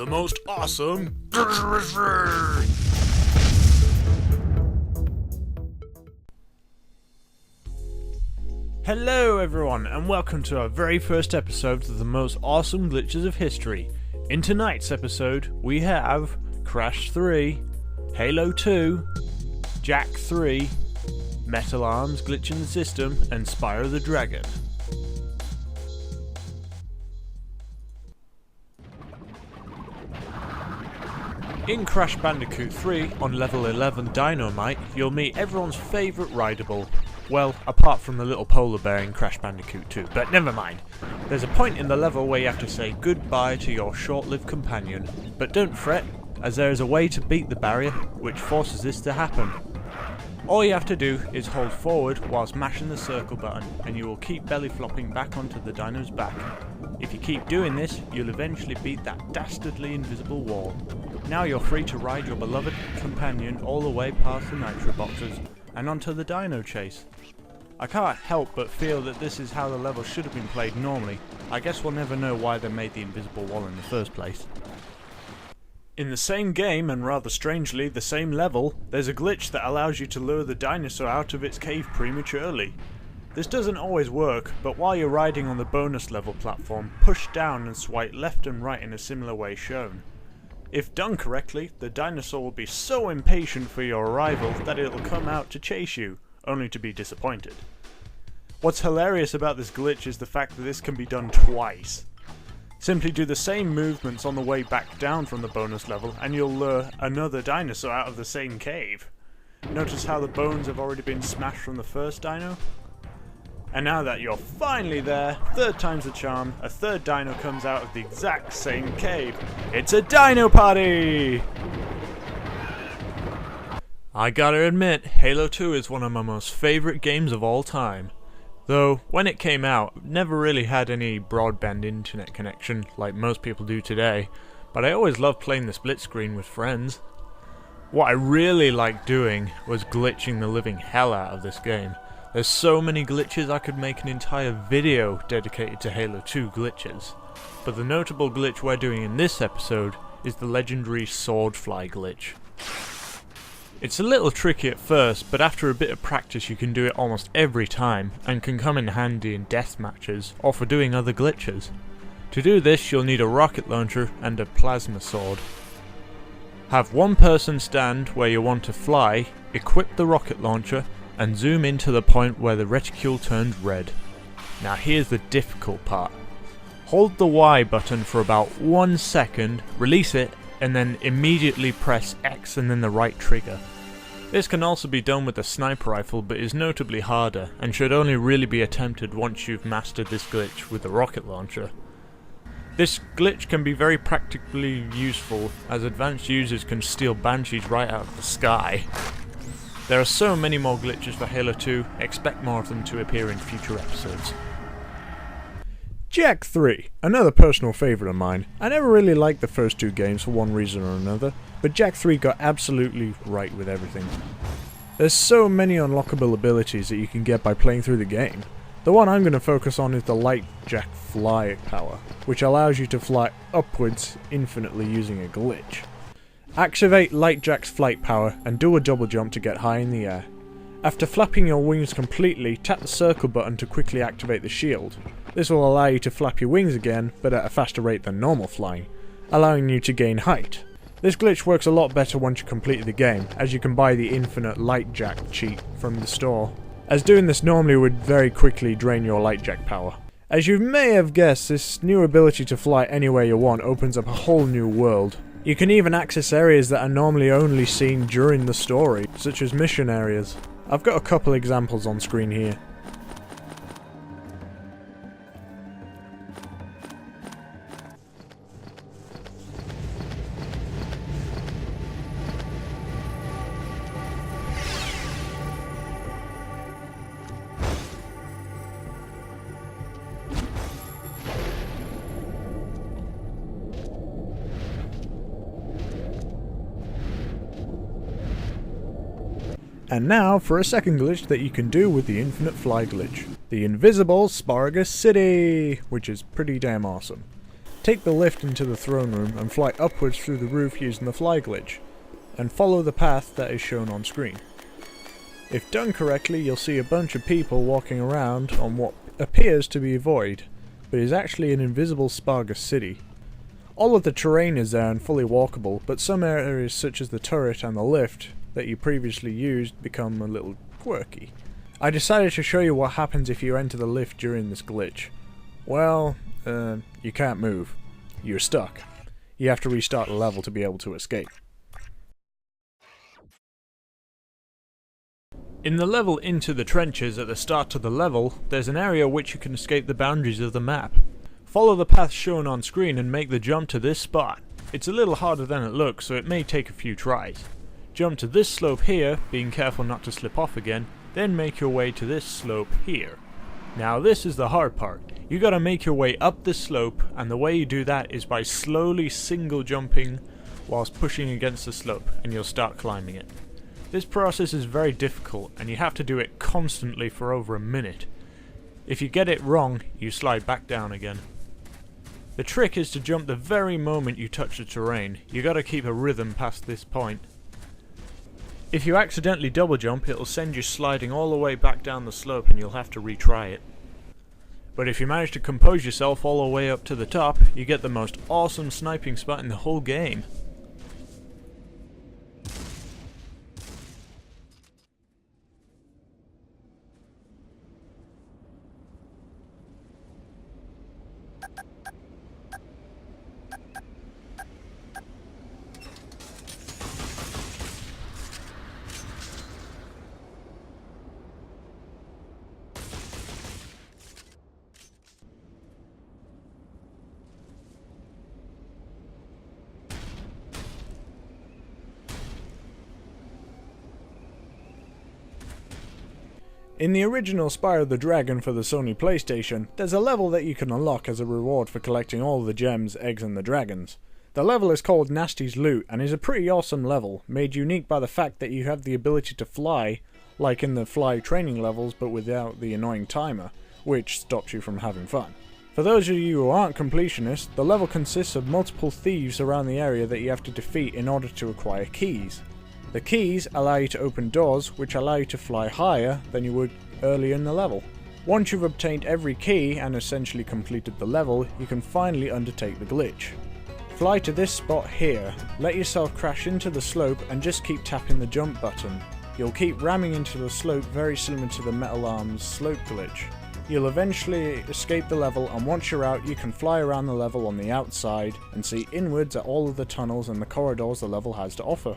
the most awesome. Hello everyone, and welcome to our very first episode of the most awesome glitches of history. In tonight's episode, we have Crash 3, Halo 2, Jack 3, Metal Arms Glitch in the System, and Spyro the Dragon. In Crash Bandicoot 3, on level 11 Dynamite, you'll meet everyone's favourite rideable. Well, apart from the little polar bear in Crash Bandicoot 2, but never mind. There's a point in the level where you have to say goodbye to your short-lived companion, but don't fret, as there is a way to beat the barrier, which forces this to happen. All you have to do is hold forward whilst mashing the circle button, and you will keep belly flopping back onto the dino's back. If you keep doing this, you'll eventually beat that dastardly invisible wall. Now you're free to ride your beloved companion all the way past the nitro boxes, and onto the dino chase. I can't help but feel that this is how the level should have been played normally. I guess we'll never know why they made the invisible wall in the first place. In the same game, and rather strangely the same level, there's a glitch that allows you to lure the dinosaur out of its cave prematurely. This doesn't always work, but while you're riding on the bonus level platform, push down and swipe left and right in a similar way shown. If done correctly, the dinosaur will be so impatient for your arrival that it'll come out to chase you, only to be disappointed. What's hilarious about this glitch is the fact that this can be done twice. Simply do the same movements on the way back down from the bonus level and you'll lure another dinosaur out of the same cave. Notice how the bones have already been smashed from the first dino? And now that you're finally there, third time's the charm, a third dino comes out of the exact same cave. It's a dino party! I gotta admit, Halo 2 is one of my most favourite games of all time. Though, when it came out, it never really had any broadband internet connection like most people do today, but I always loved playing the split screen with friends. What I really liked doing was glitching the living hell out of this game. There's so many glitches I could make an entire video dedicated to Halo 2 glitches. But the notable glitch we're doing in this episode is the legendary Swordfly glitch. It's a little tricky at first, but after a bit of practice you can do it almost every time, and can come in handy in death matches or for doing other glitches. To do this you'll need a rocket launcher and a plasma sword. Have one person stand where you want to fly, equip the rocket launcher, and zoom into the point where the reticule turns red. Now here's the difficult part. Hold the Y button for about 1 second, release it, and then immediately press X and then the right trigger. This can also be done with a sniper rifle, but is notably harder, and should only really be attempted once you've mastered this glitch with the rocket launcher. This glitch can be very practically useful, as advanced users can steal banshees right out of the sky. There are so many more glitches for Halo 2, expect more of them to appear in future episodes. Jack 3, another personal favourite of mine. I never really liked the first two games for one reason or another, but Jack 3 got absolutely right with everything. There's so many unlockable abilities that you can get by playing through the game. The one I'm going to focus on is the Light Jack Fly power, which allows you to fly upwards infinitely using a glitch. Activate Light Jack's flight power and do a double jump to get high in the air. After flapping your wings completely, tap the circle button to quickly activate the shield. This will allow you to flap your wings again, but at a faster rate than normal flying, allowing you to gain height. This glitch works a lot better once you complete the game, as you can buy the infinite Light Jack cheat from the store, as doing this normally would very quickly drain your Light Jack power. As you may have guessed, this new ability to fly anywhere you want opens up a whole new world. You can even access areas that are normally only seen during the story, such as mission areas. I've got a couple examples on screen here. And now for a second glitch that you can do with the infinite fly glitch. The invisible Spargus City, which is pretty damn awesome. Take the lift into the throne room and fly upwards through the roof using the fly glitch, and follow the path that is shown on screen. If done correctly, you'll see a bunch of people walking around on what appears to be a void, but is actually an invisible Spargus city. All of the terrain is there and fully walkable, but some areas such as the turret and the lift that you previously used become a little quirky. I decided to show you what happens if you enter the lift during this glitch. Well, you can't move. You're stuck. You have to restart the level to be able to escape. In the level Into the Trenches at the start of the level, there's an area which you can escape the boundaries of the map. Follow the path shown on screen and make the jump to this spot. It's a little harder than it looks, so it may take a few tries. Jump to this slope here, being careful not to slip off again, then make your way to this slope here. Now this is the hard part. You gotta make your way up this slope, and the way you do that is by slowly single jumping whilst pushing against the slope, and you'll start climbing it. This process is very difficult, and you have to do it constantly for over a minute. If you get it wrong, you slide back down again. The trick is to jump the very moment you touch the terrain. You gotta keep a rhythm past this point. If you accidentally double jump, it'll send you sliding all the way back down the slope and you'll have to retry it. But if you manage to compose yourself all the way up to the top, you get the most awesome sniping spot in the whole game. In the original Spyro the Dragon for the Sony PlayStation, there's a level that you can unlock as a reward for collecting all the gems, eggs and the dragons. The level is called Nasty's Loot and is a pretty awesome level, made unique by the fact that you have the ability to fly, like in the fly training levels but without the annoying timer, which stops you from having fun. For those of you who aren't completionists, the level consists of multiple thieves around the area that you have to defeat in order to acquire keys. The keys allow you to open doors, which allow you to fly higher than you would earlier in the level. Once you've obtained every key and essentially completed the level, you can finally undertake the glitch. Fly to this spot here, let yourself crash into the slope and just keep tapping the jump button. You'll keep ramming into the slope very similar to the Metal Arms slope glitch. You'll eventually escape the level, and once you're out you can fly around the level on the outside and see inwards at all of the tunnels and the corridors the level has to offer.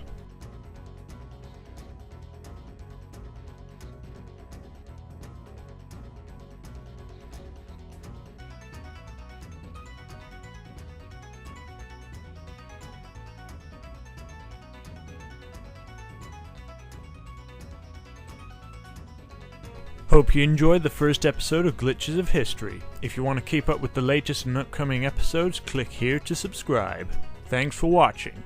Hope you enjoyed the first episode of Glitches of History. If you want to keep up with the latest and upcoming episodes, click here to subscribe. Thanks for watching.